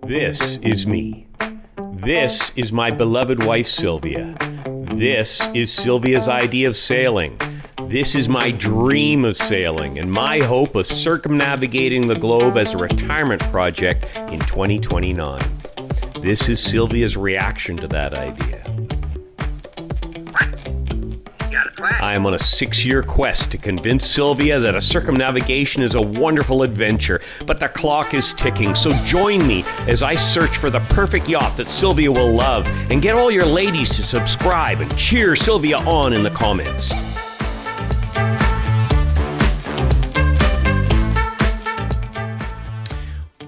This is me. This is my beloved wife, Sylvia. This is Sylvia's idea of sailing. This is my dream of sailing and my hope of circumnavigating the globe as a retirement project in 2029. This is Sylvia's reaction to that idea. I am on a 6-year quest to convince Sylvia that a circumnavigation is a wonderful adventure, but the clock is ticking, so join me as I search for the perfect yacht that Sylvia will love, and get all your ladies to subscribe and cheer Sylvia on in the comments.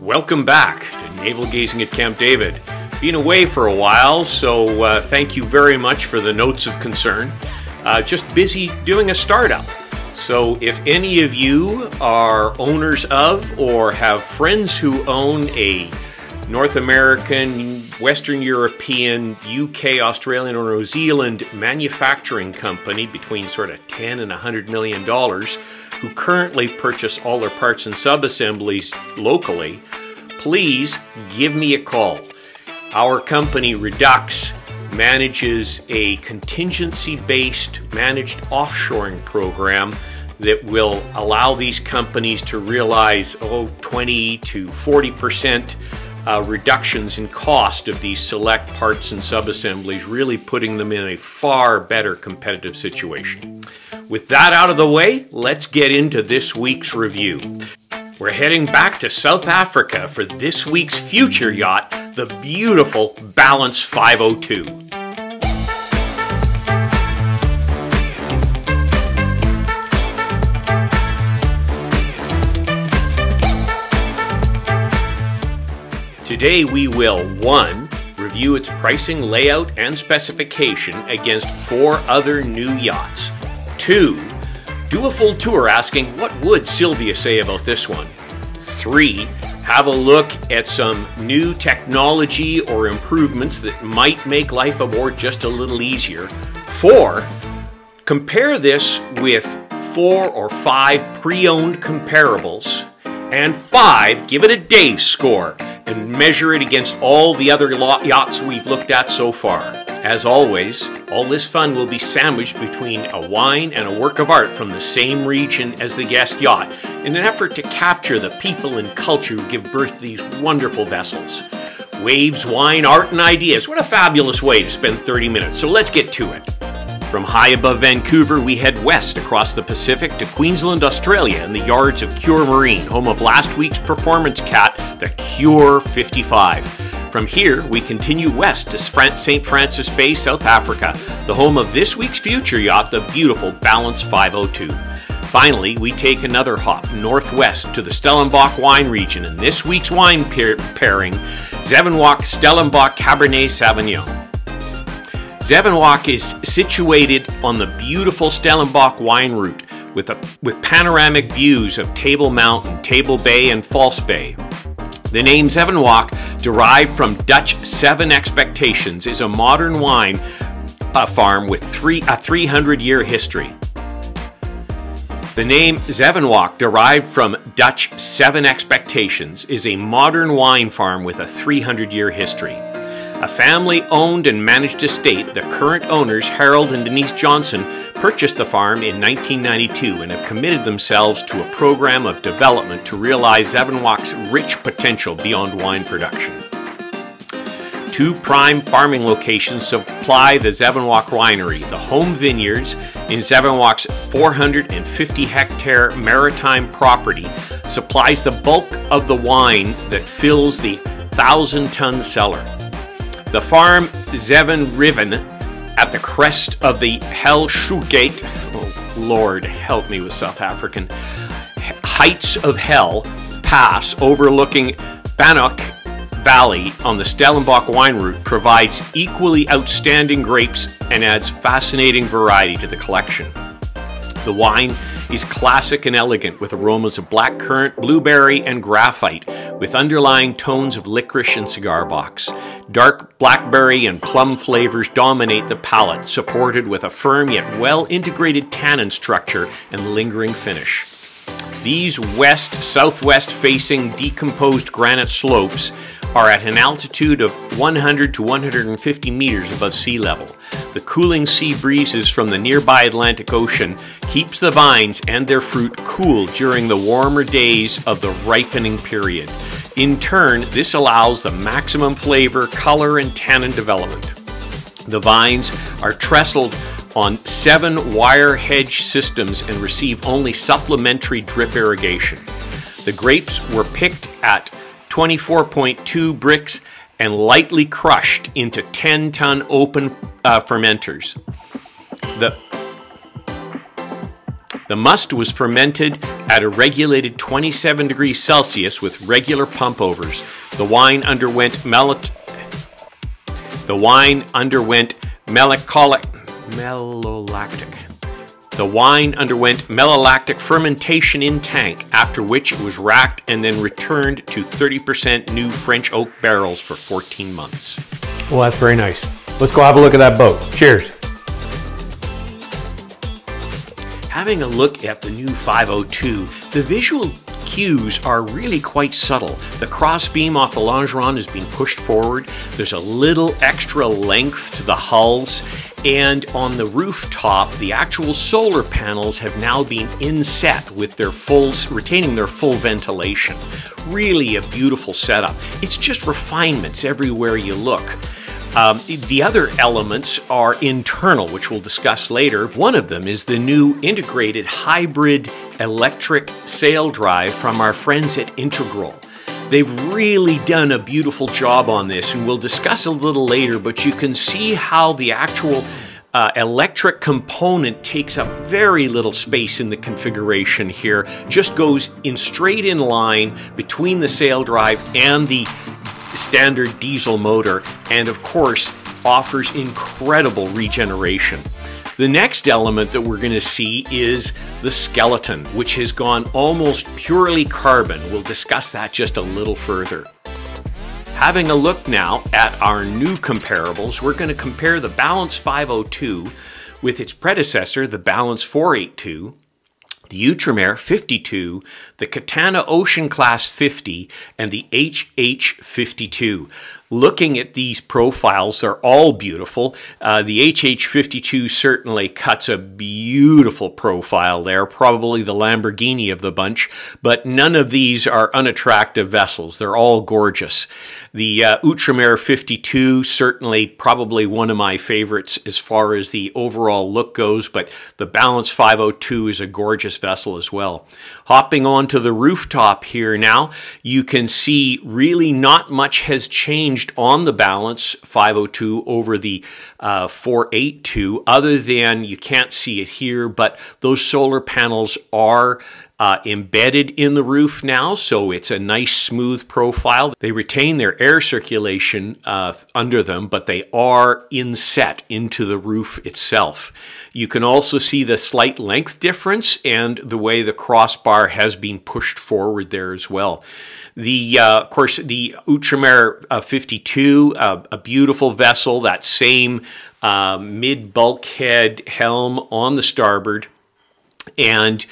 Welcome back to Naval Gazing at Camp David. Been away for a while, so thank you very much for the notes of concern. Just busy doing a startup. So if any of you are owners of or have friends who own a North American, Western European, UK, Australian, or New Zealand manufacturing company between sort of $10 and $100 million who currently purchase all their parts and sub-assemblies locally, please give me a call. Our company, Redux, manages a contingency-based managed offshoring program that will allow these companies to realize 20 to 40% reductions in cost of these select parts and sub-assemblies, really putting them in a far better competitive situation. With that out of the way, let's get into this week's review. We're heading back to South Africa for this week's future yacht, the beautiful Balance 502. Today we will 1. Review its pricing, layout, and specification against 4 other new yachts. 2. Do a full tour asking what would Sylvia say about this one. 3. Have a look at some new technology or improvements that might make life aboard just a little easier. 4. Compare this with 4 or 5 pre-owned comparables. And 5. Give it a Dave score and measure it against all the other yachts we've looked at so far. As always, all this fun will be sandwiched between a wine and a work of art from the same region as the guest yacht, in an effort to capture the people and culture who give birth to these wonderful vessels. Waves, wine, art, and ideas. What a fabulous way to spend 30 minutes, so let's get to it. From high above Vancouver, we head west across the Pacific to Queensland, Australia, and the yards of Cure Marine, home of last week's performance cat, the Cure 55. From here, we continue west to St. Francis Bay, South Africa, the home of this week's future yacht, the beautiful Balance 502. Finally, we take another hop northwest to the Stellenbosch wine region, and this week's wine pairing, Zevenwacht Stellenbosch Cabernet Sauvignon. Zevenwacht is situated on the beautiful Stellenbosch wine route with panoramic views of Table Mountain, Table Bay, and False Bay. The name Zevenwacht, derived from Dutch Seven Expectations, is a modern wine farm with a 300-year history. The name Zevenwacht, derived from Dutch Seven Expectations, is a modern wine farm with a 300-year history. A family-owned and managed estate, the current owners, Harold and Denise Johnson, purchased the farm in 1992 and have committed themselves to a program of development to realize Zevenwacht's rich potential beyond wine production. 2 prime farming locations supply the Zevenwacht winery. The home vineyards in Zevenwacht's 450-hectare maritime property supplies the bulk of the wine that fills the 1,000-ton cellar. The farm Zevenriven at the crest of the Hellshoegate, oh Lord help me with South African, Heights of Hell Pass overlooking Bannock Valley on the Stellenbosch wine route provides equally outstanding grapes and adds fascinating variety to the collection. The wine is classic and elegant with aromas of blackcurrant, blueberry, and graphite, with underlying tones of licorice and cigar box. Dark blackberry and plum flavors dominate the palate, supported with a firm yet well-integrated tannin structure and lingering finish. These west-southwest facing decomposed granite slopes are at an altitude of 100 to 150 meters above sea level. The cooling sea breezes from the nearby Atlantic Ocean keeps the vines and their fruit cool during the warmer days of the ripening period. In turn, this allows the maximum flavor, color, and tannin development. The vines are trestled on 7 wire hedge systems and receive only supplementary drip irrigation. The grapes were picked at 24.2 bricks and lightly crushed into 10-ton open fermenters. The must was fermented at a regulated 27 degrees Celsius with regular pump overs. The wine underwent malolactic fermentation in tank, after which it was racked and then returned to 30% new French oak barrels for 14 months. Well, that's very nice. Let's go have a look at that boat. Cheers. Having a look at the new 502, the visual cues are really quite subtle. The crossbeam off the longeron is being pushed forward. There's a little extra length to the hulls. And on the rooftop, the actual solar panels have now been inset with their retaining their full ventilation. Really a beautiful setup. It's just refinements everywhere you look. The other elements are internal, which we'll discuss later. One of them is the new integrated hybrid electric sail drive from our friends at Integral. They've really done a beautiful job on this, and we'll discuss a little later, but you can see how the actual electric component takes up very little space in the configuration here. Just goes in straight in line between the sail drive and the standard diesel motor, and of course offers incredible regeneration. The next element that we're going to see is the skeleton, which has gone almost purely carbon. We'll discuss that just a little further. Having a look now at our new comparables, we're going to compare the Balance 502 with its predecessor, the Balance 482, the Outremer 52, the Katana Ocean Class 50, and the HH 52. Looking at these profiles, they're all beautiful. The HH 52 certainly cuts a beautiful profile there, probably the Lamborghini of the bunch, but none of these are unattractive vessels. They're all gorgeous. The Outremer 52, certainly probably one of my favorites as far as the overall look goes, but the Balance 502 is a gorgeous vessel as well. Hopping onto the rooftop here now, you can see really not much has changed on the Balance 502 over the 482, other than you can't see it here, but those solar panels are embedded in the roof now, so it's a nice smooth profile. They retain their air circulation under them, but they are inset into the roof itself. You can also see the slight length difference and the way the crossbar has been pushed forward there as well. Of course, the Outremer 52, a beautiful vessel, that same mid-bulkhead helm on the starboard, and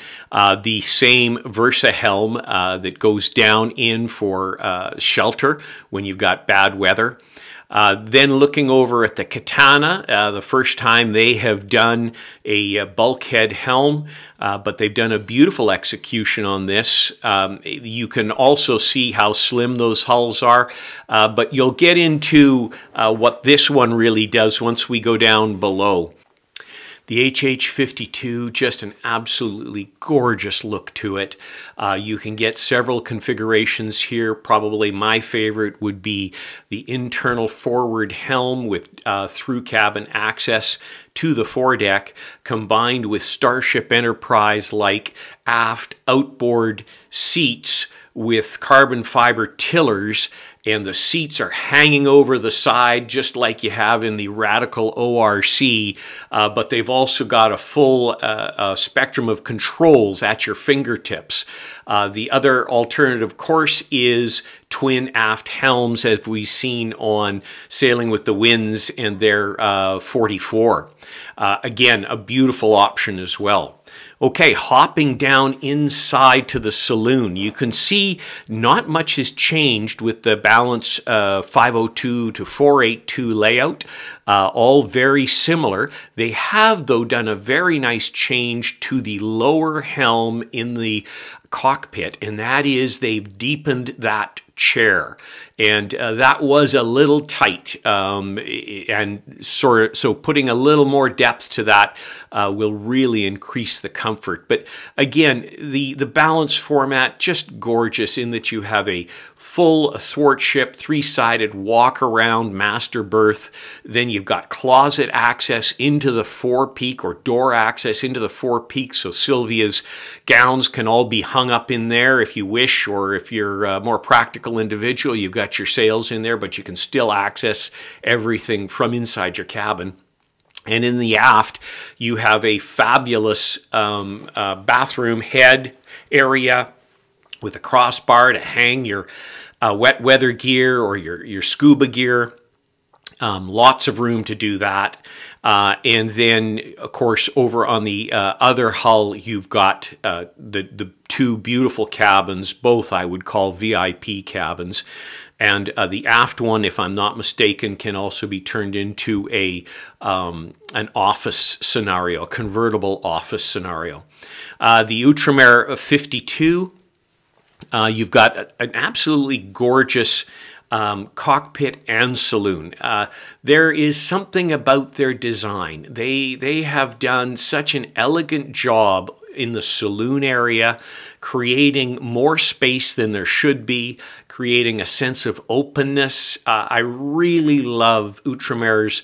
the same Versa helm that goes down in for shelter when you've got bad weather. Then looking over at the Katana, the first time they have done a bulkhead helm, but they've done a beautiful execution on this. You can also see how slim those hulls are, but you'll get into what this one really does once we go down below. The HH52, just an absolutely gorgeous look to it. You can get several configurations here. Probably my favorite would be the internal forward helm with through cabin access to the foredeck, combined with Starship Enterprise-like aft outboard seats with carbon fiber tillers, and the seats are hanging over the side just like you have in the Radical ORC, but they've also got a full spectrum of controls at your fingertips. The other alternative, of course, is twin aft helms, as we've seen on Sailing with the Winds and their 44. Again, a beautiful option as well. Okay, hopping down inside to the saloon, you can see not much has changed with the Balance 502 to 482 layout, all very similar. They have, though, done a very nice change to the lower helm in the cockpit, and that is they've deepened that chair, and that was a little tight, and so putting a little more depth to that will really increase the comfort. But again, the Balance format, just gorgeous in that you have a full thwartship, three-sided walk-around master berth. Then you've got closet access into the forepeak, or door access into the forepeak, so Sylvia's gowns can all be hung up in there if you wish, or if you're a more practical individual, you've got your sails in there, but you can still access everything from inside your cabin. And in the aft, you have a fabulous bathroom head area with a crossbar to hang your wet weather gear or your scuba gear. Lots of room to do that. And then, of course, over on the other hull, you've got the two beautiful cabins, both I would call VIP cabins. And the aft one, if I'm not mistaken, can also be turned into an office scenario, a convertible office scenario. The Outremer 52, you've got an absolutely gorgeous cockpit and saloon. There is something about their design. They have done such an elegant job in the saloon area, creating more space than there should be, creating a sense of openness. I really love Outremer's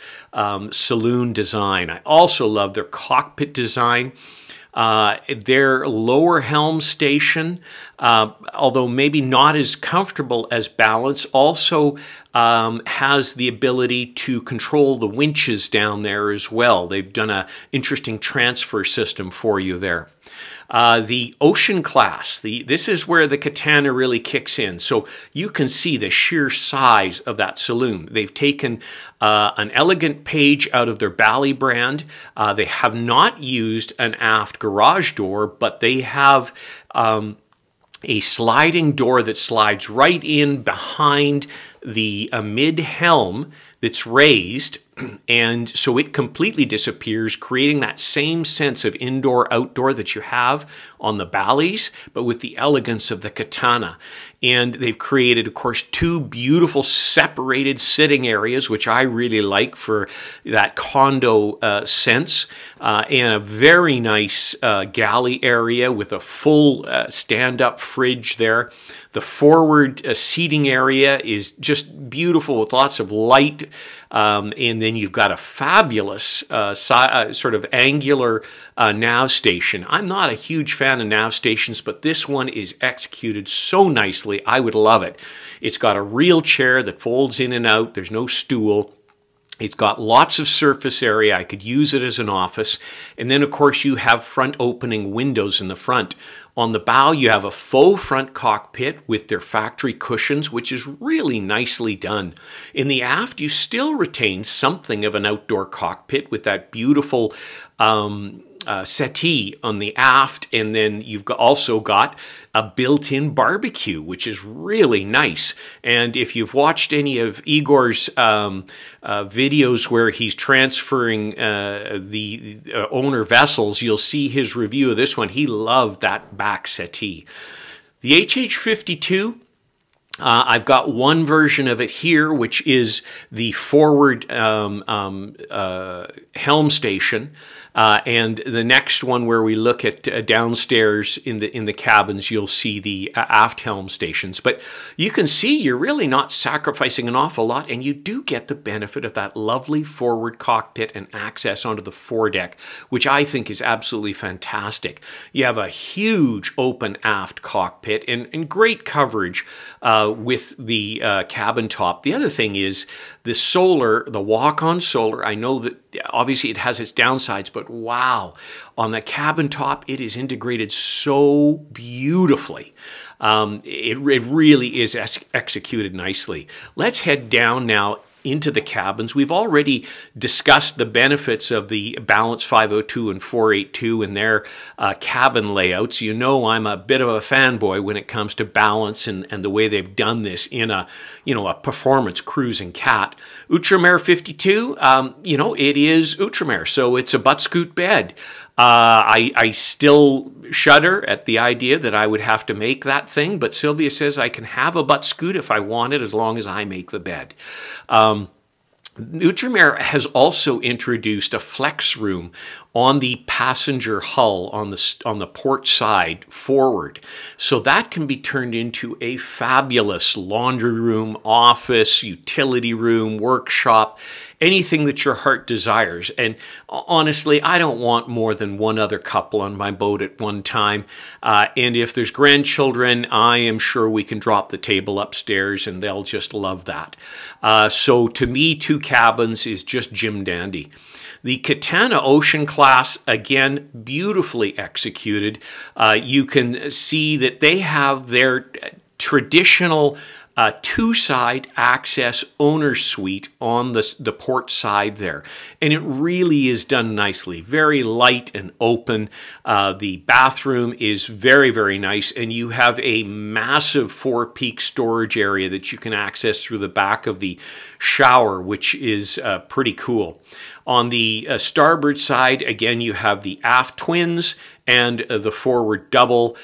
saloon design. I also love their cockpit design. Their lower helm station, although maybe not as comfortable as Balance, also has the ability to control the winches down there as well. They've done an interesting transfer system for you there. The Ocean class, this is where the Katana really kicks in. So you can see the sheer size of that saloon. They've taken an elegant page out of their Bally brand. They have not used an aft garage door, but they have a sliding door that slides right in behind the mid-helm that's raised, and so it completely disappears, creating that same sense of indoor-outdoor that you have on the Bally's, but with the elegance of the Katana. And they've created, of course, two beautiful separated sitting areas, which I really like for that condo sense, and a very nice galley area with a full stand-up fridge there. The forward seating area is just beautiful with lots of light, and then you've got a fabulous sort of angular nav station. I'm not a huge fan of nav stations, but this one is executed so nicely. I would love it. It's got a real chair that folds in and out. There's no stool. It's got lots of surface area. I could use it as an office. And then, of course, you have front opening windows in the front. On the bow, you have a faux front cockpit with their factory cushions, which is really nicely done. In the aft, you still retain something of an outdoor cockpit with that beautiful settee on the aft, and then you've also got a built-in barbecue, which is really nice. And if you've watched any of Igor's videos where he's transferring the owner vessels, you'll see his review of this one. He loved that back settee. The HH-52, I've got one version of it here, which is the forward helm station, and the next one where we look at downstairs in the cabins, you'll see the aft helm stations. But you can see you're really not sacrificing an awful lot, and you do get the benefit of that lovely forward cockpit and access onto the foredeck, which I think is absolutely fantastic. You have a huge open aft cockpit and great coverage with the cabin top. The other thing is the solar, the walk-on solar. I know that obviously it has its downsides, but wow, on the cabin top, it is integrated so beautifully. It really is executed nicely. Let's head down now into the cabins. We've already discussed the benefits of the Balance 502 and 482 and their cabin layouts. You know I'm a bit of a fanboy when it comes to Balance and the way they've done this in a, a performance cruising cat. Outremer 52, it is Outremer, so it's a butt scoot bed. I still shudder at the idea that I would have to make that thing, but Sylvia says I can have a butt scoot if I want it, as long as I make the bed. Outremer has also introduced a flex room on the passenger hull on the port side forward. So that can be turned into a fabulous laundry room, office, utility room, workshop, anything that your heart desires. And honestly, I don't want more than one other couple on my boat at one time. And if there's grandchildren, I am sure we can drop the table upstairs and they'll just love that. So to me, 2 cabins is just Jim Dandy. The Katana Ocean class, again, beautifully executed. You can see that they have their traditional 2-side access owner suite on the port side there. And it really is done nicely. Very light and open. The bathroom is very, very nice. And you have a massive 4-peak storage area that you can access through the back of the shower, which is pretty cool. On the starboard side, again, you have the aft twins and the forward double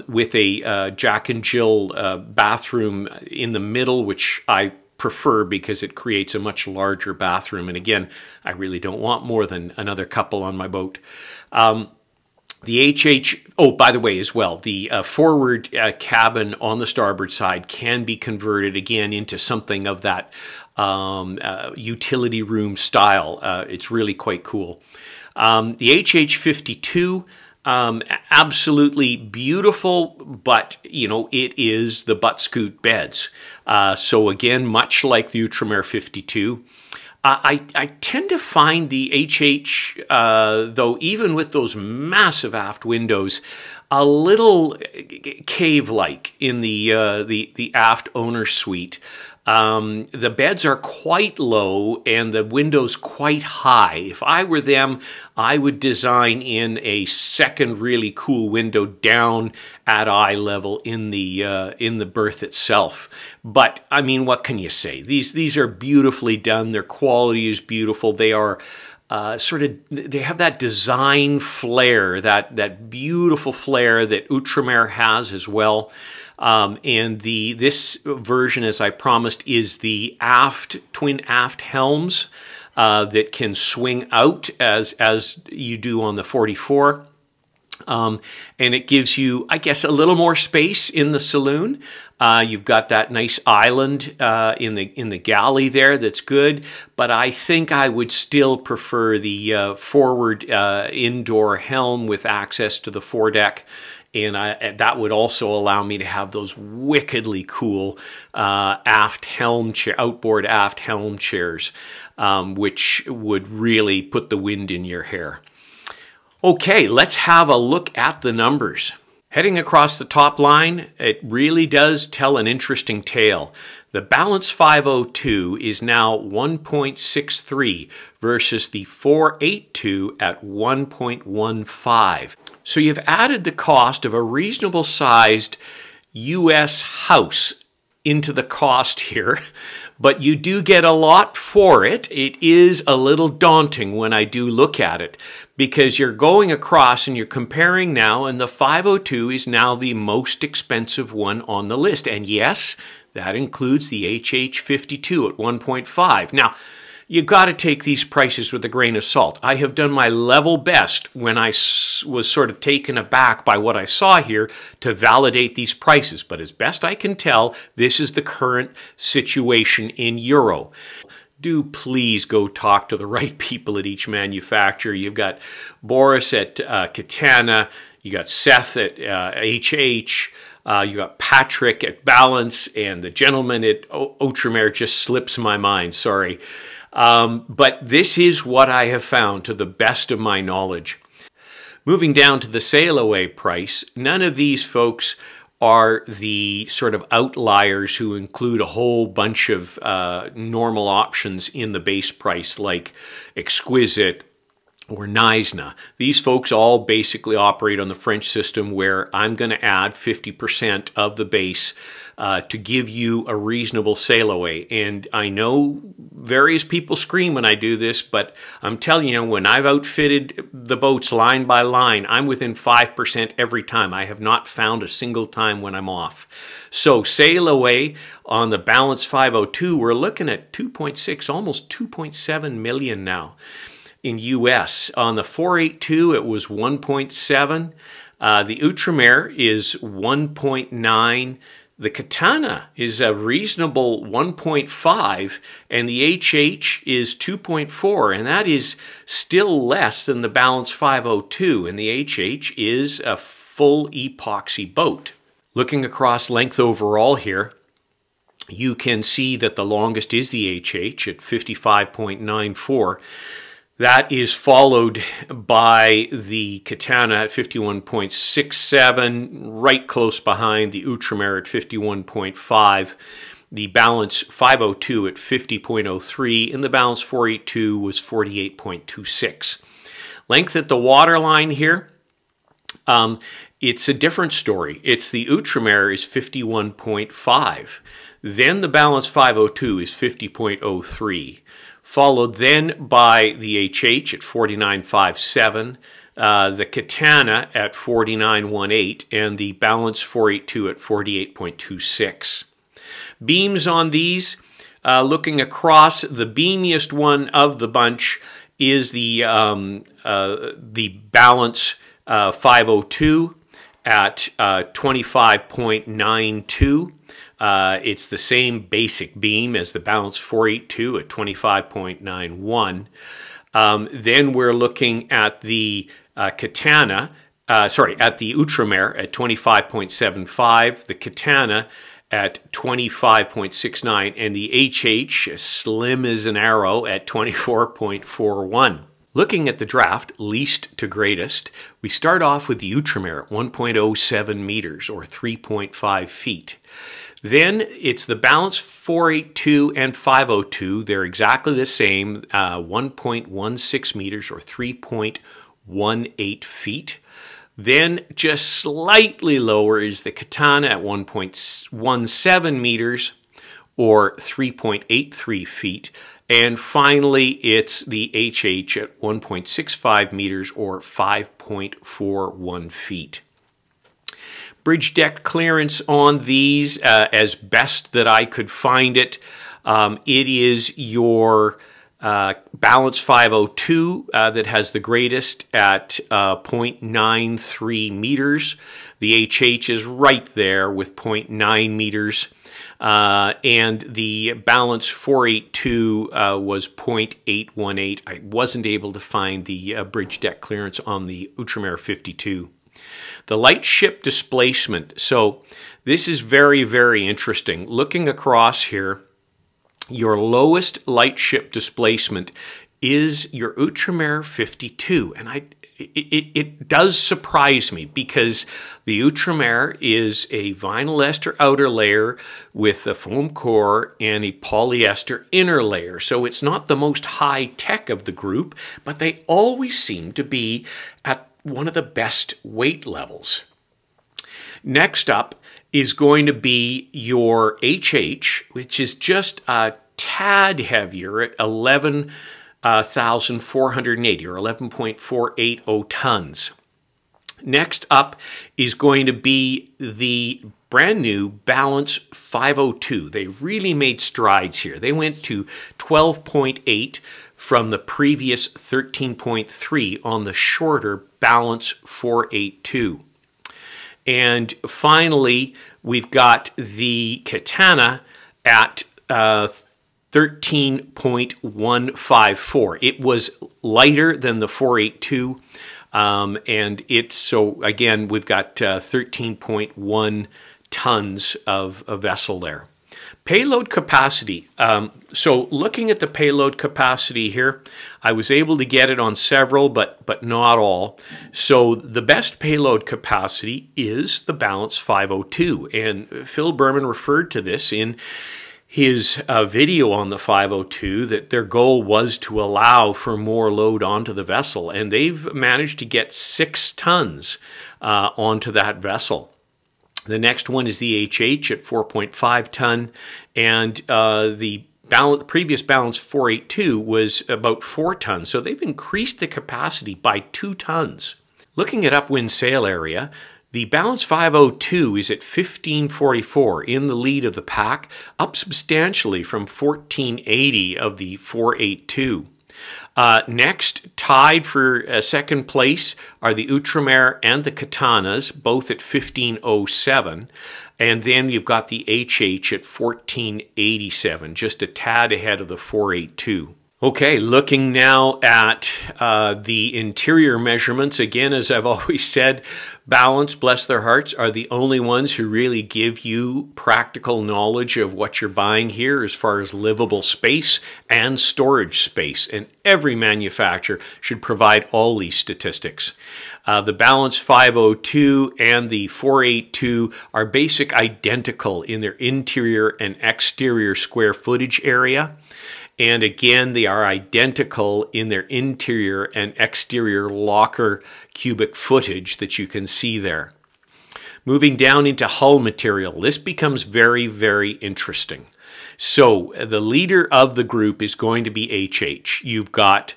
with a Jack and Jill bathroom in the middle, which I prefer because it creates a much larger bathroom. And again, I really don't want more than another couple on my boat. The oh, by the way, as well, the forward cabin on the starboard side can be converted again into something of that utility room style. It's really quite cool. The HH52, absolutely beautiful, but, it is the butt scoot beds. So again, much like the Outremer 52, I tend to find the HH, though, even with those massive aft windows, a little cave-like in the aft owner suite. The beds are quite low and the windows quite high. If I were them, I would design in a second really cool window down at eye level in the berth itself. But I mean, what can you say? These are beautifully done. Their quality is beautiful. They are they have that design flair, that beautiful flair that Outremer has as well. And this version, as I promised, is the twin aft helms that can swing out as you do on the 44. And it gives you, I guess, a little more space in the saloon. You've got that nice island in the galley there that's good, but I think I would still prefer the forward indoor helm with access to the foredeck. And that would also allow me to have those wickedly cool outboard aft helm chairs, which would really put the wind in your hair. Okay, let's have a look at the numbers. Heading across the top line, it really does tell an interesting tale. The Balance 502 is now 1.63 versus the 482 at 1.15. So you've added the cost of a reasonable sized US house into the cost here, but you do get a lot for it. It is a little daunting when I do look at it, because you're going across and you're comparing now, and the 502 is now the most expensive one on the list. And yes, that includes the HH52 at 1.5. Now, you got to take these prices with a grain of salt. I have done my level best when I was sort of taken aback by what I saw here to validate these prices. But as best I can tell, this is the current situation in euro. Do please go talk to the right people at each manufacturer. You've got Boris at Katana, you got Seth at HH, you got Patrick at Balance, and the gentleman at Outremer just slips my mind, sorry. But this is what I have found to the best of my knowledge. Moving down to the sail away price, none of these folks are the sort of outliers who include a whole bunch of normal options in the base price, like Exquisite or Neisner. These folks all basically operate on the French system, where I'm going to add 50% of the base to give you a reasonable sail away. And I know various people scream when I do this, but I'm telling you, when I've outfitted the boats line by line, I'm within 5% every time. I have not found a single time when I'm off. So sail away on the Balance 502, we're looking at 2.6, almost 2.7 million now in US. On the 482, it was 1.7. The Outremer is 1.9. The Katana is a reasonable 1.5, and the HH is 2.4, and that is still less than the Balance 502, and the HH is a full epoxy boat. Looking across length overall here, you can see that the longest is the HH at 55.94. That is followed by the Katana at 51.67, right close behind the Outremer at 51.5, the Balance 502 at 50.03, and the Balance 482 was 48.26. Length at the waterline here, it's a different story. It's the Outremer is 51.5. Then the Balance 502 is 50.03. Followed then by the HH at 49.57, the Katana at 49.18, and the Balance 482 at 48.26. Beams on these, looking across, the beamiest one of the bunch is the Balance 502 at 25.92. It's the same basic beam as the Balance 482 at 25.91. Then we're looking at the Katana, at the Outremer at 25.75, the Katana at 25.69, and the HH, as slim as an arrow, at 24.41. Looking at the draft, least to greatest, we start off with the Outremer at 1.07 meters, or 3.5 feet. Then it's the Balance 482 and 502. They're exactly the same, 1.16 meters, or 3.18 feet. Then just slightly lower is the Katana at 1.17 meters, or 3.83 feet. And finally, it's the HH at 1.65 meters, or 5.41 feet. Bridge deck clearance on these, as best that I could find it, it is your Balance 502 that has the greatest at 0.93 meters. The HH is right there with 0.9 meters. And the Balance 482 was 0.818. I wasn't able to find the bridge deck clearance on the Outremer 52. The light ship displacement. So this is very, very interesting. Looking across here, your lowest light ship displacement is your Outremer 52. And it does surprise me, because the Outremer is a vinyl ester outer layer with a foam core and a polyester inner layer. So it's not the most high tech of the group, but they always seem to be at one of the best weight levels. Next up is going to be your HH, which is just a tad heavier at 11,480, or 11.480 tons. Next up is going to be the brand new Balance 502. They really made strides here. They went to 12.8 from the previous 13.3 on the shorter Balance 482. And finally, we've got the Katana at 13.154. It was lighter than the 482, and it's, so again, we've got 13.1 tons of a vessel there. Payload capacity. So looking at the payload capacity here, I was able to get it on several, but not all. So the best payload capacity is the Balance 502. And Phil Berman referred to this in his video on the 502, that their goal was to allow for more load onto the vessel. And they've managed to get 6 tons onto that vessel. The next one is the HH at 4.5 ton, and the previous Balance 482 was about 4 tons. So they've increased the capacity by 2 tons. Looking at upwind sail area, the Balance 502 is at 1544 in the lead of the pack, up substantially from 1480 of the 482. Next, tied for second place are the Outremer and the Katanas, both at 1507. And then you've got the HH at 1487, just a tad ahead of the 482. Okay, looking now at the interior measurements. Again, as I've always said, Balance, bless their hearts, are the only ones who really give you practical knowledge of what you're buying here as far as livable space and storage space. And every manufacturer should provide all these statistics. The Balance 502 and the 482 are basic identical in their interior and exterior square footage area. And again, they are identical in their interior and exterior locker cubic footage that you can see there. Moving down into hull material, this becomes very, very interesting. So the leader of the group is going to be HH. You've got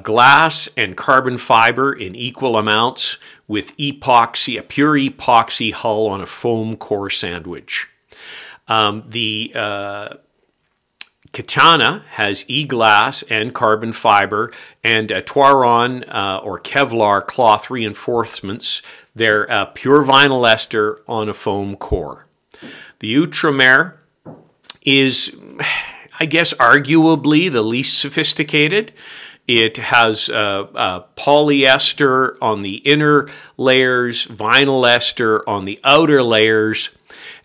glass and carbon fiber in equal amounts with epoxy, a pure epoxy hull on a foam core sandwich. Katana has e-glass and carbon fiber, and Twaron or Kevlar cloth reinforcements. They're pure vinyl ester on a foam core. The Outremer is, I guess, arguably the least sophisticated. It has polyester on the inner layers, vinyl ester on the outer layers,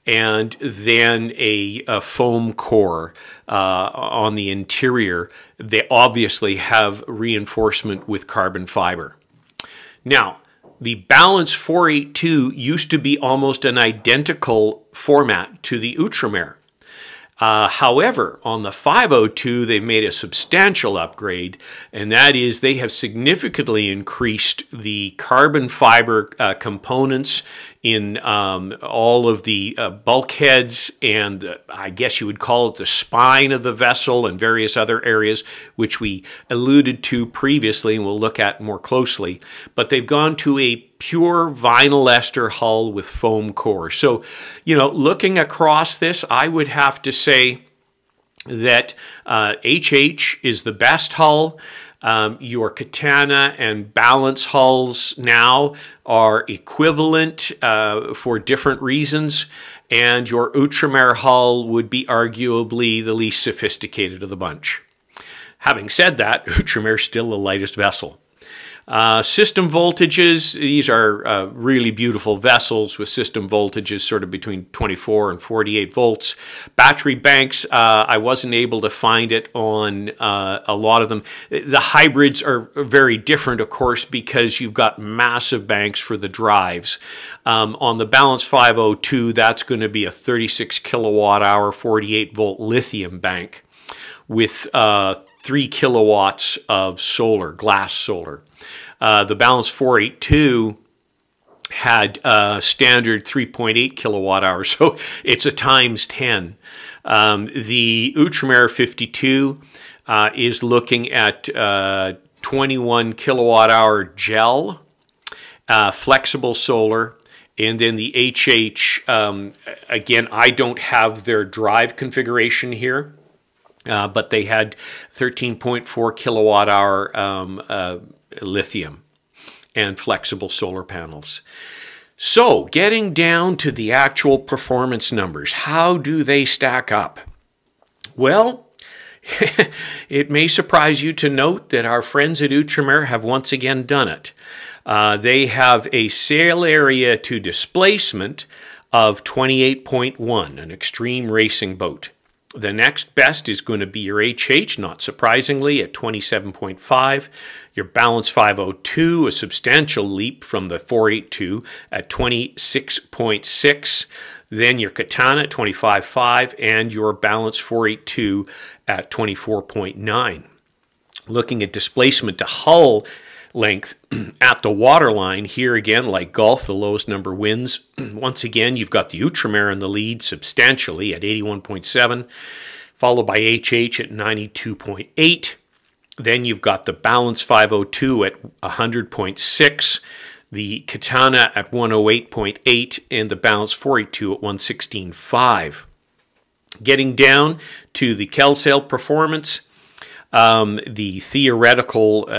and then a foam core on the interior. They obviously have reinforcement with carbon fiber. Now, the Balance 482 used to be almost an identical format to the Outremer. However, on the 502, they've made a substantial upgrade, and that is they have significantly increased the carbon fiber components in all of the bulkheads and I guess you would call it the spine of the vessel and various other areas, which we alluded to previously and we'll look at more closely. But they've gone to a pure vinyl ester hull with foam core. So, you know, looking across this, I would have to say that HH is the best hull. Your Katana and Balance hulls now are equivalent for different reasons, and your Outremer hull would be arguably the least sophisticated of the bunch. Having said that, Outremer is still the lightest vessel. System voltages, these are really beautiful vessels with system voltages sort of between 24 and 48 volts. Battery banks, I wasn't able to find it on a lot of them. The hybrids are very different, of course, because you've got massive banks for the drives. On the Balance 502, that's going to be a 36 kilowatt hour, 48 volt lithium bank with 3 kilowatts of solar, glass solar. The Balance 482 had standard 3.8 kilowatt hours, so it's a times 10. The Outremer 52 is looking at 21 kilowatt hour gel, flexible solar, and then the HH, again, I don't have their drive configuration here. But they had 13.4 kilowatt hour lithium and flexible solar panels. So getting down to the actual performance numbers, how do they stack up? Well, it may surprise you to note that our friends at Outremer have once again done it. They have a sail area to displacement of 28.1, an extreme racing boat. The next best is going to be your HH, not surprisingly, at 27.5. Your Balance 502, a substantial leap from the 482 at 26.6. Then your Katana at 25.5 and your Balance 482 at 24.9. Looking at displacement to hull length at the waterline, here again, like golf, the lowest number wins. Once again, you've got the Outremer in the lead substantially at 81.7, followed by HH at 92.8. Then you've got the Balance 502 at 100.6, the Katana at 108.8, and the Balance 482 at 116.5. Getting down to the Kelsail performance, the theoretical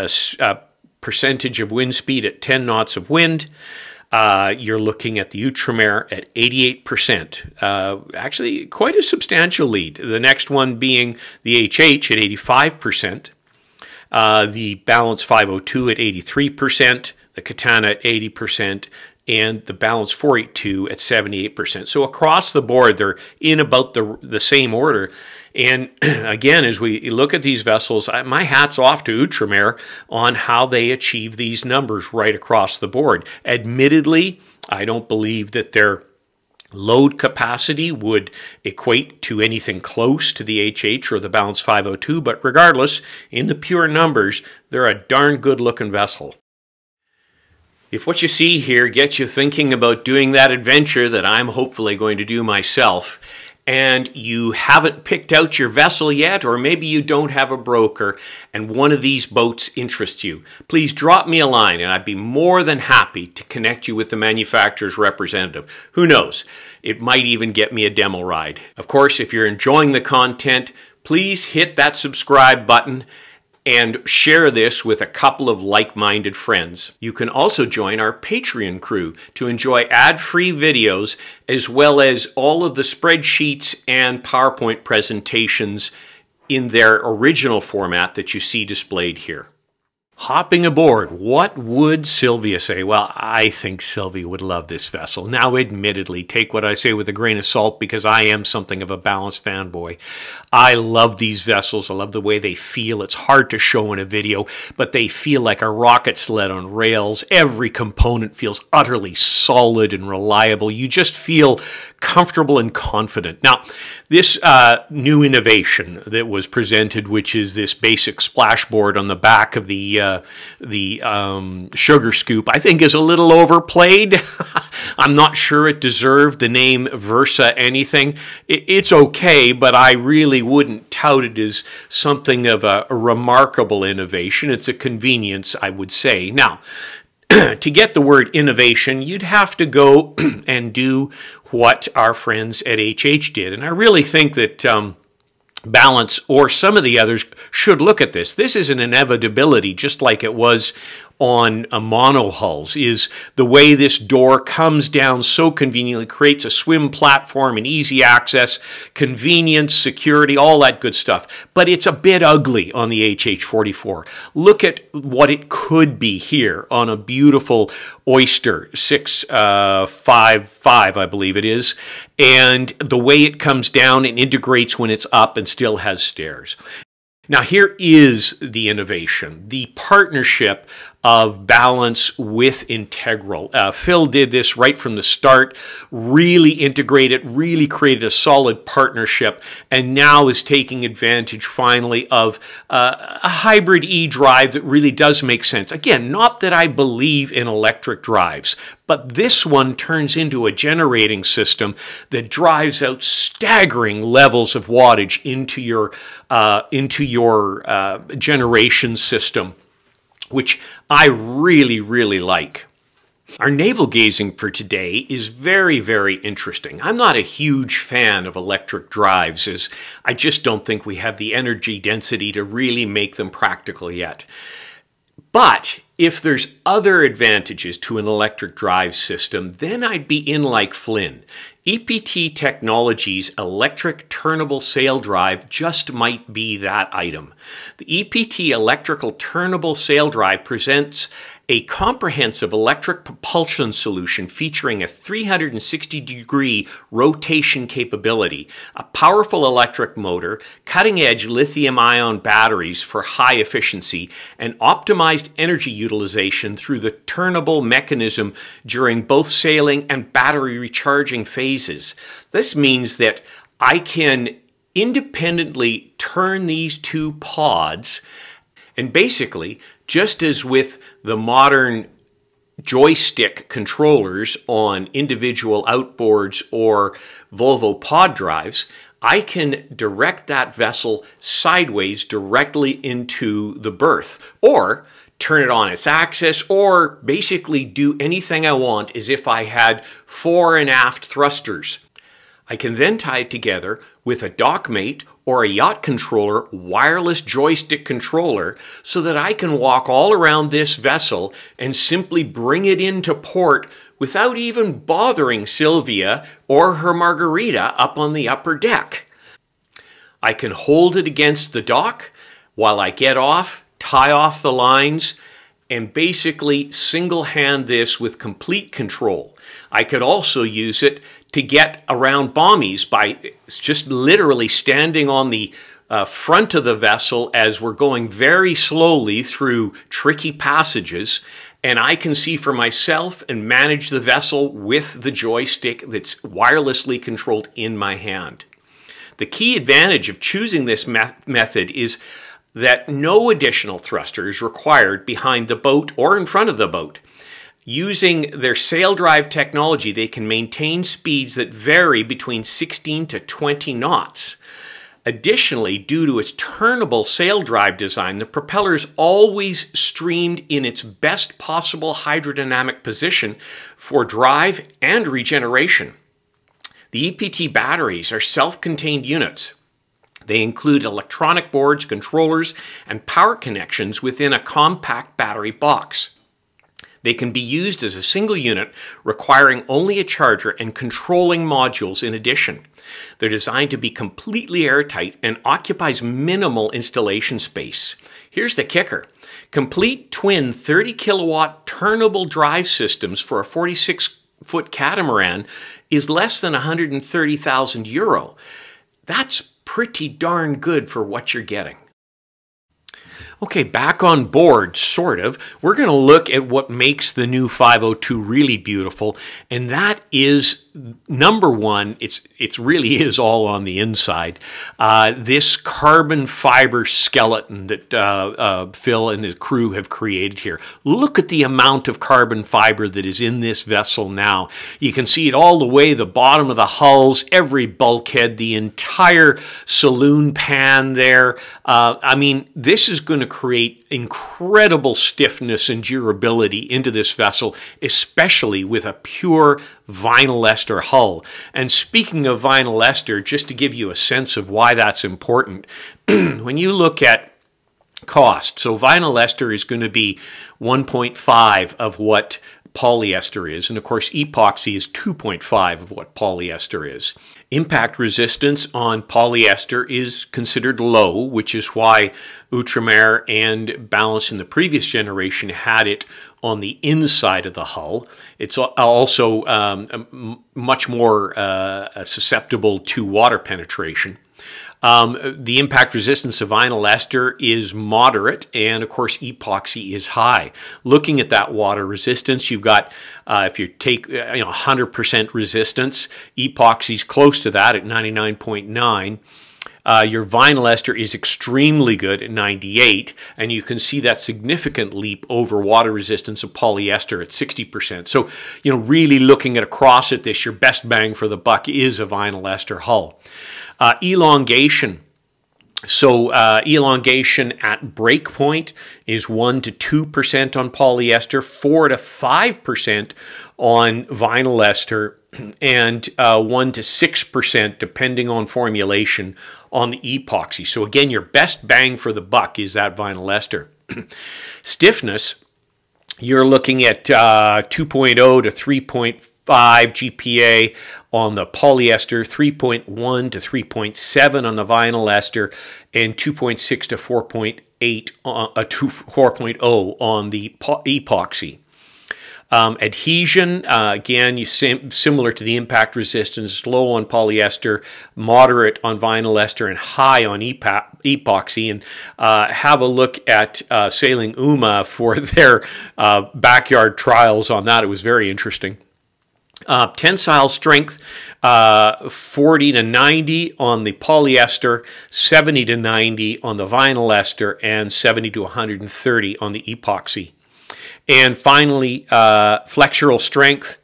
percentage of wind speed at 10 knots of wind, you're looking at the Outremer at 88%. Actually, quite a substantial lead. The next one being the HH at 85%, the Balance 502 at 83%, the Katana at 80%, and the Balance 482 at 78%. So across the board, they're in about the same order. And again, as we look at these vessels, my hat's off to Outremer on how they achieve these numbers right across the board. Admittedly, I don't believe that their load capacity would equate to anything close to the HH or the Balance 502, but regardless, in the pure numbers, they're a darn good-looking vessel. If what you see here gets you thinking about doing that adventure that I'm hopefully going to do myself, and you haven't picked out your vessel yet, or maybe you don't have a broker and one of these boats interests you, please drop me a line and I'd be more than happy to connect you with the manufacturer's representative. Who knows? It might even get me a demo ride. Of course, if you're enjoying the content, please hit that subscribe button and share this with a couple of like-minded friends. You can also join our Patreon crew to enjoy ad-free videos as well as all of the spreadsheets and PowerPoint presentations in their original format that you see displayed here. Hopping aboard, what would Sylvia say? Well, I think Sylvia would love this vessel. Now, admittedly, take what I say with a grain of salt because I am something of a Balance fanboy. I love these vessels. I love the way they feel. It's hard to show in a video, but they feel like a rocket sled on rails. Every component feels utterly solid and reliable. You just feel comfortable and confident. Now, this new innovation that was presented, which is this basic splashboard on the back of the sugar scoop, I think is a little overplayed. I'm not sure it deserved the name Versa anything. It's okay, but I really wouldn't tout it as something of a remarkable innovation. It's a convenience, I would say. Now, to get the word innovation, you'd have to go and do what our friends at HH did. And I really think that Balance or some of the others should look at this. This is an inevitability, just like it was on mono hulls, is the way this door comes down so conveniently, creates a swim platform and easy access, convenience, security, all that good stuff. But it's a bit ugly on the HH44. Look at what it could be here on a beautiful Oyster 655, I believe it is, and the way it comes down and integrates when it's up and still has stairs. Now, here is the innovation, the partnership of Balance with Integral. Phil did this right from the start, really integrated, really created a solid partnership, and now is taking advantage finally of a hybrid e-drive that really does make sense. Again, not that I believe in electric drives, but this one turns into a generating system that drives out staggering levels of wattage into your generation system, which I really, really like. Our naval gazing for today is very, very interesting. I'm not a huge fan of electric drives, as I just don't think we have the energy density to really make them practical yet. But if there's other advantages to an electric drive system, then I'd be in like Flynn. EPT Technologies' electric turnable sail drive just might be that item. The EPT electrical turnable sail drive presents a comprehensive electric propulsion solution featuring a 360-degree rotation capability, a powerful electric motor, cutting-edge lithium-ion batteries for high efficiency, and optimized energy utilization through the turnable mechanism during both sailing and battery recharging phases. This means that I can independently turn these two pods, and basically, just as with the modern joystick controllers on individual outboards or Volvo pod drives, I can direct that vessel sideways directly into the berth, or turn it on its axis, or basically do anything I want as if I had fore and aft thrusters. I can then tie it together with a dockmate or a yacht controller wireless joystick controller so that I can walk all around this vessel and simply bring it into port without even bothering Sylvia or her margarita up on the upper deck. I can hold it against the dock while I get off, tie off the lines, and basically single-hand this with complete control. I could also use it to get around bommies by just literally standing on the front of the vessel as we're going very slowly through tricky passages, and I can see for myself and manage the vessel with the joystick that's wirelessly controlled in my hand. The key advantage of choosing this method is that no additional thruster is required behind the boat or in front of the boat. Using their sail drive technology, they can maintain speeds that vary between 16 to 20 knots. Additionally, due to its turnable sail drive design, the propeller is always streamed in its best possible hydrodynamic position for drive and regeneration. The EPT batteries are self-contained units. They include electronic boards, controllers, and power connections within a compact battery box. They can be used as a single unit, requiring only a charger and controlling modules in addition. They're designed to be completely airtight and occupies minimal installation space. Here's the kicker. Complete twin 30-kilowatt turnable drive systems for a 46-foot catamaran is less than €130,000. That's pretty darn good for what you're getting. Okay, back on board, sort of. We're going to look at what makes the new 502 really beautiful, and that is, number one, it really is all on the inside. This carbon fiber skeleton that Phil and his crew have created here. Look at the amount of carbon fiber that is in this vessel now. You can see it all the way, the bottom of the hulls, every bulkhead, the entire saloon pan there. I mean, this is going to create incredible stiffness and durability into this vessel, especially with a pure vinyl ester hull. And speaking of vinyl ester, just to give you a sense of why that's important, when you look at cost, so vinyl ester is going to be 1.5 of what polyester is, and of course epoxy is 2.5 of what polyester is. Impact resistance on polyester is considered low, which is why Outremer and Balance in the previous generation had it on the inside of the hull. It's also much more susceptible to water penetration. The impact resistance of vinyl ester is moderate, and of course epoxy is high. Looking at that water resistance, you've got, if you take 100% resistance, epoxy's close to that at 99.9. Your vinyl ester is extremely good at 98, and you can see that significant leap over water resistance of polyester at 60%. So, really looking at across at this, your best bang for the buck is a vinyl ester hull. Elongation. So elongation at break point is 1 to 2% on polyester, 4 to 5% on vinyl ester, and 1 to 6% depending on formulation on the epoxy. So again, your best bang for the buck is that vinyl ester. Stiffness, you're looking at 2.0 to 3.5 GPA on the polyester, 3.1 to 3.7 on the vinyl ester, and 2.6 to 4.8 to 4.0 on the epoxy. Adhesion, again, similar to the impact resistance, low on polyester, moderate on vinyl ester, and high on epoxy. And have a look at Sailing UMA for their backyard trials on that. It was very interesting. Tensile strength, 40 to 90 on the polyester, 70 to 90 on the vinyl ester, and 70 to 130 on the epoxy. And finally, flexural strength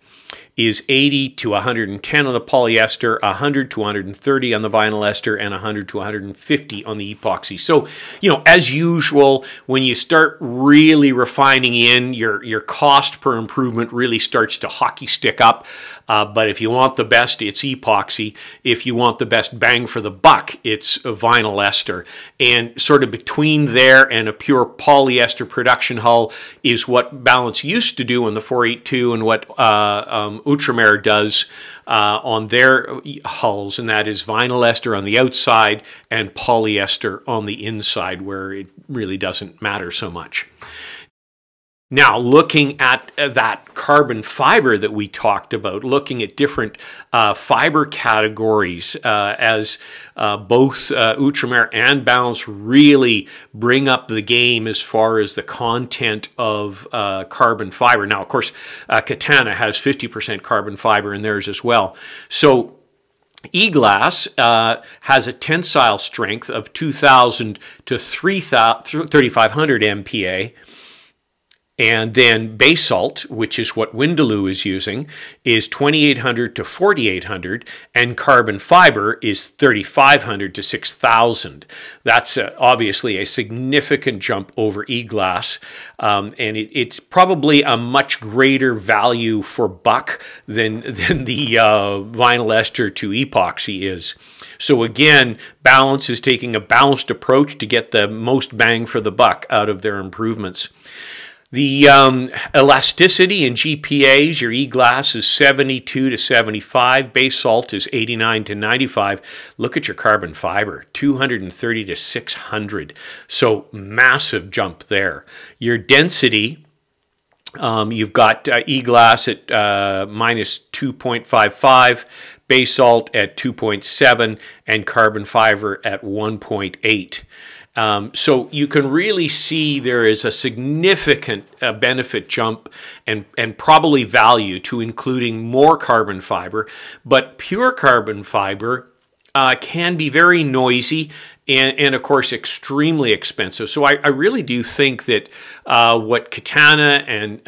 is 80 to 110 on the polyester, 100 to 130 on the vinyl ester, and 100 to 150 on the epoxy. So, you know, as usual, when you start really refining in, your cost per improvement really starts to hockey stick up. But if you want the best, it's epoxy. If you want the best bang for the buck, it's vinyl ester. And sort of between there and a pure polyester production hull is what Balance used to do on the 482 and what Ultramar does on their hulls, and that is vinyl ester on the outside and polyester on the inside, where it really doesn't matter so much. Now, looking at that carbon fiber that we talked about, looking at different fiber categories as both Ultramar and Balance really bring up the game as far as the content of carbon fiber. Now, of course, Katana has 50% carbon fiber in theirs as well. So E-glass has a tensile strength of 2,000 to 3,500 MPa. And then basalt, which is what Windaloo is using, is 2,800 to 4,800, and carbon fiber is 3,500 to 6,000. That's obviously a significant jump over E-glass, and it's probably a much greater value for buck than the vinyl ester to epoxy is. So again, Balance is taking a balanced approach to get the most bang for the buck out of their improvements. The elasticity in GPAs, your E-glass is 72 to 75, basalt is 89 to 95. Look at your carbon fiber, 230 to 600. So massive jump there. Your density, you've got E-glass at minus 2.55, basalt at 2.7, and carbon fiber at 1.8. So you can really see there is a significant benefit jump and probably value to including more carbon fiber, but pure carbon fiber can be very noisy and of course extremely expensive. So I really do think that what Katana and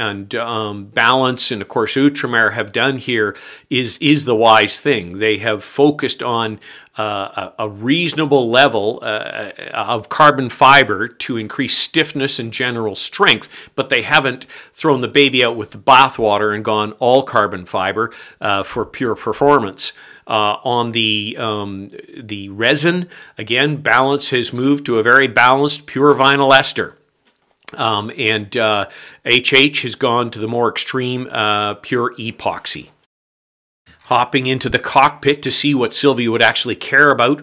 Balance and of course Ultramar have done here is the wise thing. They have focused on a reasonable level of carbon fiber to increase stiffness and general strength, but they haven't thrown the baby out with the bathwater and gone all carbon fiber for pure performance. On the resin, again, Balance has moved to a very balanced pure vinyl ester. And HH has gone to the more extreme pure epoxy. Hopping into the cockpit to see what Sylvia would actually care about.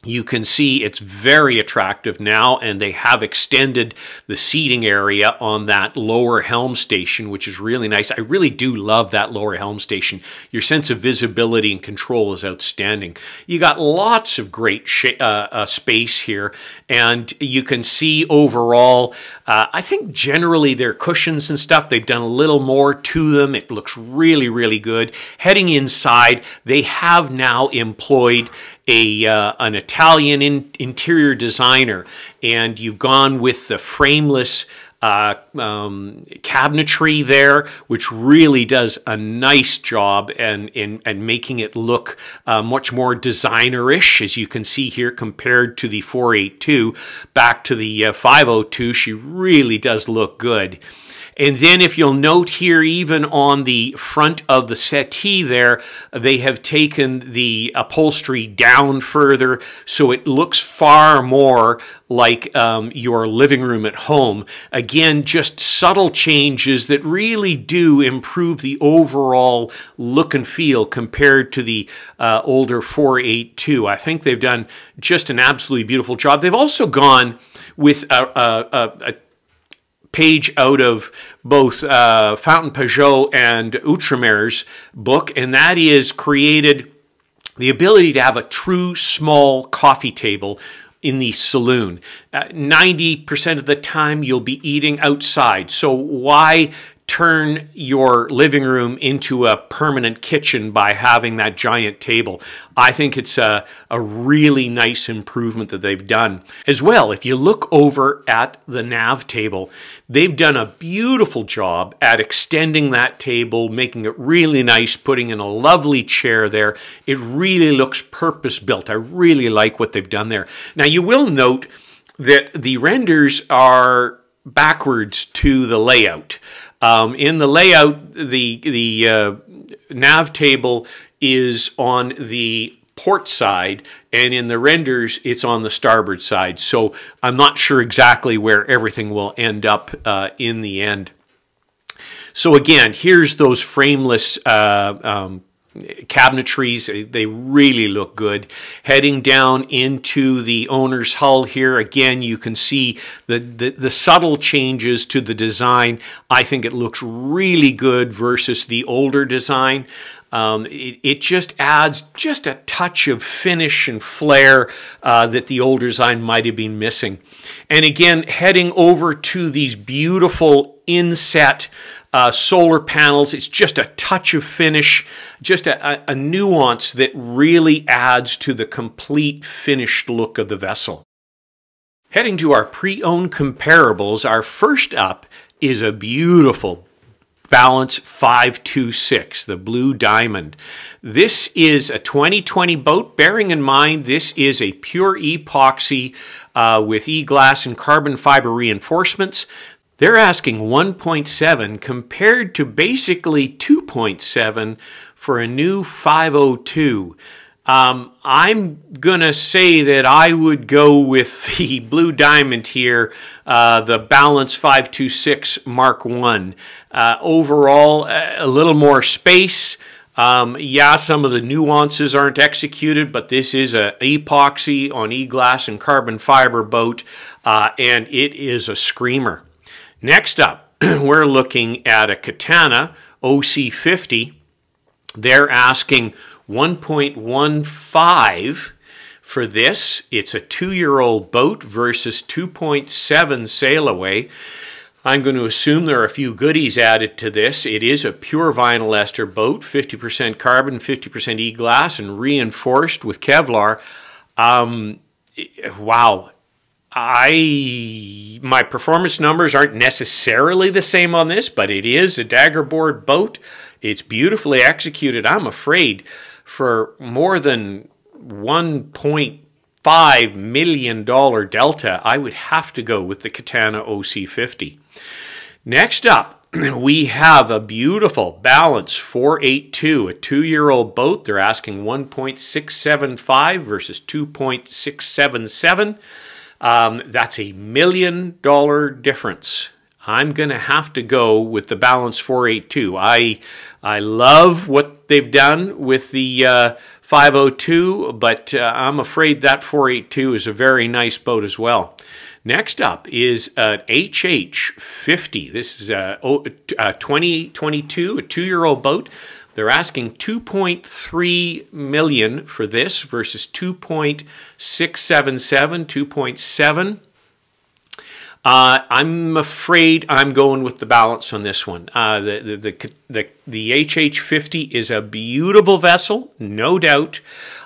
You can see it's very attractive now, and they have extended the seating area on that lower helm station, which is really nice. I really do love that lower helm station. Your sense of visibility and control is outstanding. You got lots of great space here, and you can see overall, I think generally their cushions and stuff, they've done a little more to them. It looks really, really good. Heading inside, they have now employed an Italian interior designer, and you've gone with the frameless cabinetry there, which really does a nice job and making it look much more designer-ish, as you can see here, compared to the 482. Back to the 502, she really does look good. And then if you'll note here, even on the front of the settee there, they have taken the upholstery down further, so it looks far more like your living room at home. Again, just subtle changes that really do improve the overall look and feel compared to the older 482. I think they've done just an absolutely beautiful job. They've also gone with a page out of both Fountain Pajot and Outremer's book, and that is created the ability to have a true small coffee table in the saloon. 90% of the time you'll be eating outside, so why turn your living room into a permanent kitchen by having that giant table? I think it's a really nice improvement that they've done. As well, if you look over at the nav table, they've done a beautiful job at extending that table, making it really nice, putting in a lovely chair there. It really looks purpose-built. I really like what they've done there. Now, you will note that the renders are backwards to the layout. In the layout, the nav table is on the port side, and in the renders, it's on the starboard side. So I'm not sure exactly where everything will end up in the end. So again, here's those frameless cabinetries. They really look good. Heading down into the owner's hull here, again, you can see the subtle changes to the design. I think it looks really good versus the older design. It just adds just a touch of finish and flair that the older design might have been missing. And again, heading over to these beautiful inset solar panels, it's just a touch of finish, just a nuance that really adds to the complete finished look of the vessel. Heading to our pre-owned comparables, our first up is a beautiful Balance 526, the Blue Diamond. This is a 2020 boat, bearing in mind this is a pure epoxy with e-glass and carbon fiber reinforcements. They're asking 1.7 compared to basically 2.7 for a new 502. I'm gonna say that I would go with the Blue Diamond here, the Balance 526 Mark I. Overall, a little more space. Yeah, some of the nuances aren't executed, but this is a epoxy on e-glass and carbon fiber boat, and it is a screamer. Next up, we're looking at a Katana OC50. They're asking 1.15 for this. It's a 2-year-old boat versus 2.7 sail away. I'm going to assume there are a few goodies added to this. It is a pure vinyl ester boat, 50% carbon, 50% e-glass, and reinforced with Kevlar. Wow. My performance numbers aren't necessarily the same on this, but it is a daggerboard boat. It's beautifully executed. I'm afraid for more than $1.5 million delta, I would have to go with the Katana OC50. Next up, we have a beautiful Balance 482, a 2-year-old boat. They're asking 1.675 versus 2.677. That's $1 million difference. I'm going to have to go with the Balance 482. I love what they've done with the 502, but I'm afraid that 482 is a very nice boat as well. Next up is an HH50. This is a 2022, a 2-year-old boat. They're asking $2.3 million for this versus 2.677, 2.7. I'm afraid I'm going with the Balance on this one. The HH50 is a beautiful vessel, no doubt,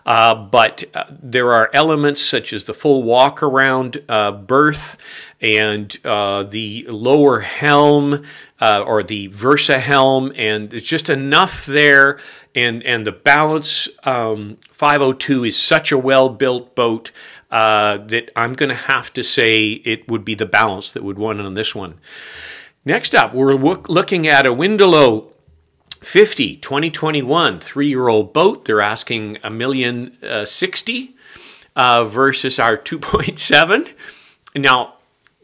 but there are elements such as the full walk-around berth and the lower helm or the Versa helm, and it's just enough there. And the Balance 502 is such a well-built boat that I'm going to have to say it would be the Balance that would win on this one. Next up, we're looking at a Windalow 50 2021 3-year-old boat. They're asking $1,060,000 versus our 2.7. Now,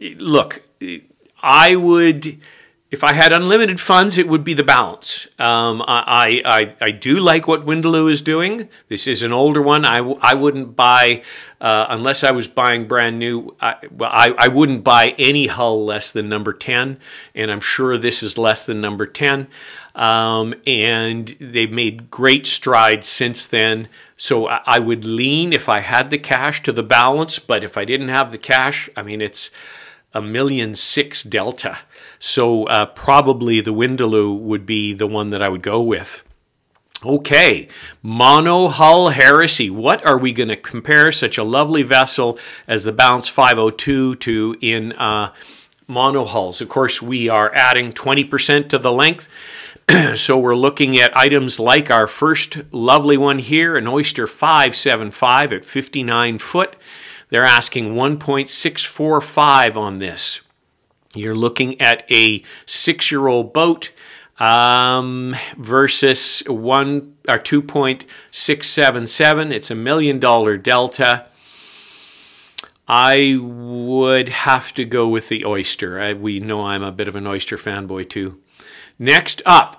look, I would, if I had unlimited funds, it would be the balance. I do like what Windalow is doing. This is an older one. I wouldn't buy, unless I was buying brand new, I wouldn't buy any hull less than number 10, and I'm sure this is less than number 10. And they've made great strides since then. So I would lean, if I had the cash, to the balance, but if I didn't have the cash, I mean, it's $1,600,000 delta. So probably the Windalow would be the one that I would go with. Okay, mono hull heresy. What are we going to compare such a lovely vessel as the Balance 502 to in mono hulls? Of course, we are adding 20% to the length. So we're looking at items like our first lovely one here, an Oyster 575 at 59 foot. They're asking 1.645 on this. You're looking at a 6-year-old boat versus 2.677. It's $1 million delta. I would have to go with the Oyster. We know I'm a bit of an Oyster fanboy too. Next up,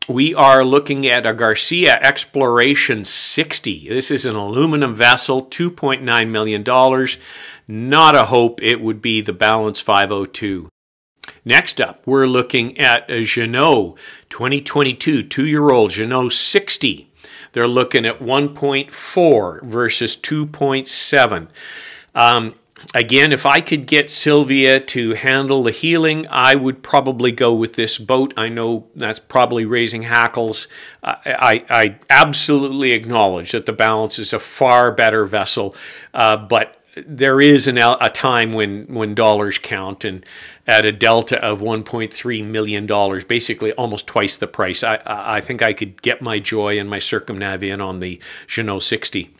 we are looking at a Garcia Exploration 60. This is an aluminum vessel, $2.9 million. Not a hope. It would be the Balance 502. Next up, we're looking at a Jeanneau 2022 2-year-old Jeanneau 60. They're looking at 1.4 versus 2.7. Again, if I could get Sylvia to handle the healing, I would probably go with this boat. I know that's probably raising hackles. I absolutely acknowledge that the Balance is a far better vessel, but there is a time when dollars count, and at a delta of $1.3 million, basically almost twice the price, I think I could get my joy and my circumnav in on the Jeanneau 60.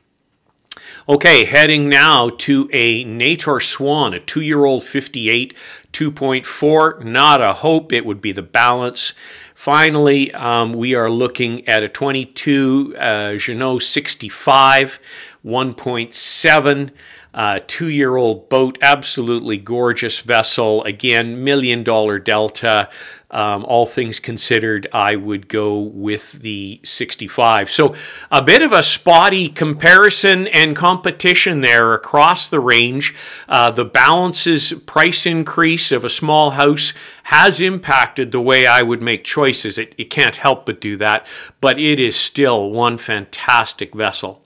Okay, heading now to a Nator Swan, a 2-year-old 58, 2.4. Not a hope. It would be the Balance. Finally, we are looking at a 22 Jeanneau 65, 1.7. 2-year-old boat, absolutely gorgeous vessel. Again, $1 million delta. All things considered, I would go with the 65. So a bit of a spotty comparison and competition there across the range. The Balance's price increase of a small house has impacted the way I would make choices. It can't help but do that, but it is still one fantastic vessel.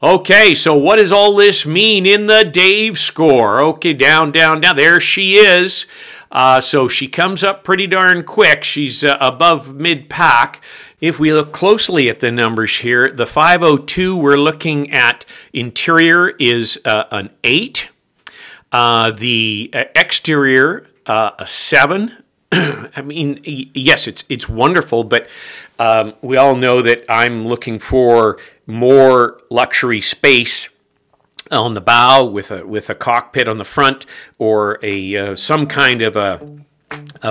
Okay, so what does all this mean in the Dave score? Okay, down, down, down. There she is. So she comes up pretty darn quick. She's above mid-pack. If we look closely at the numbers here, the 502 we're looking at interior is an 8. The exterior, a 7. I mean, yes, it's wonderful, but we all know that I'm looking for more luxury space on the bow with a cockpit on the front, or a some kind of a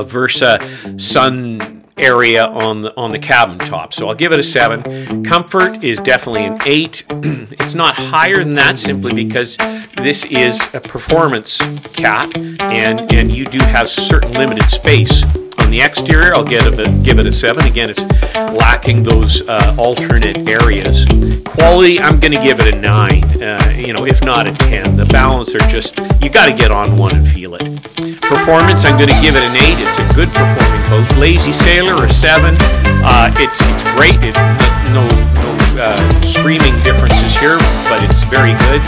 Versa sun area on the cabin top. So I'll give it a 7. Comfort is definitely an 8. It's not higher than that simply because this is a performance cat, and you do have certain limited space. On the exterior, I'll give it a 7. Again, it's lacking those alternate areas. Quality, I'm going to give it a 9. You know, if not a 10. The Balance are just, you got to get on one and feel it. Performance, I'm going to give it an 8. It's a good performing boat. Lazy Sailor, a 7. It's great. No screaming differences here, but it's very good.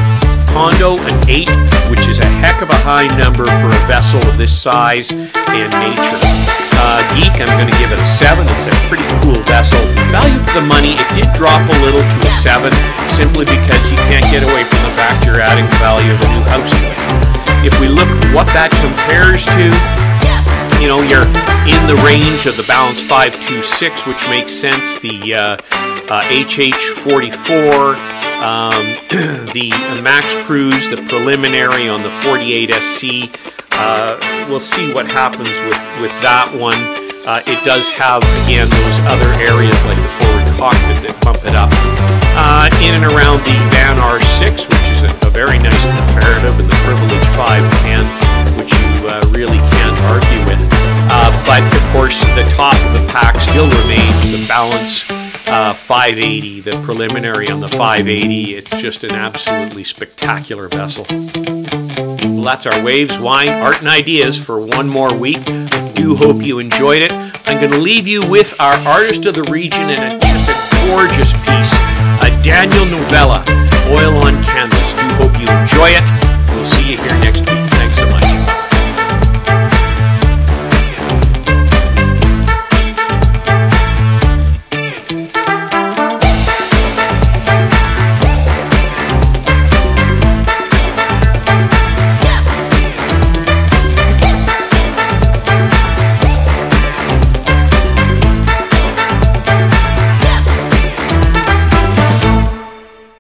Condo, an 8, which is a heck of a high number for a vessel of this size and nature. Geek, I'm going to give it a 7. It's a pretty cool vessel. Value for the money, it did drop a little to a 7, simply because you can't get away from the fact you're adding the value of a new house to it. If we look at what that compares to, you know, you're in the range of the Balance 526, which makes sense. The HH44, the Max Cruise, the preliminary on the 48SC, We'll see what happens with that one. It does have, again, those other areas like the forward cockpit that bump it up. In and around the Van R6, which is a very nice comparative, and the Privilege 510, which you really can't argue with. But of course, the top of the pack still remains the Balance 580, the preliminary on the 580. It's just an absolutely spectacular vessel. Well, that's our Waves, Wine, Art and Ideas for one more week. I do hope you enjoyed it. I'm going to leave you with our Artist of the Region and just a gorgeous piece, Daniel Novella.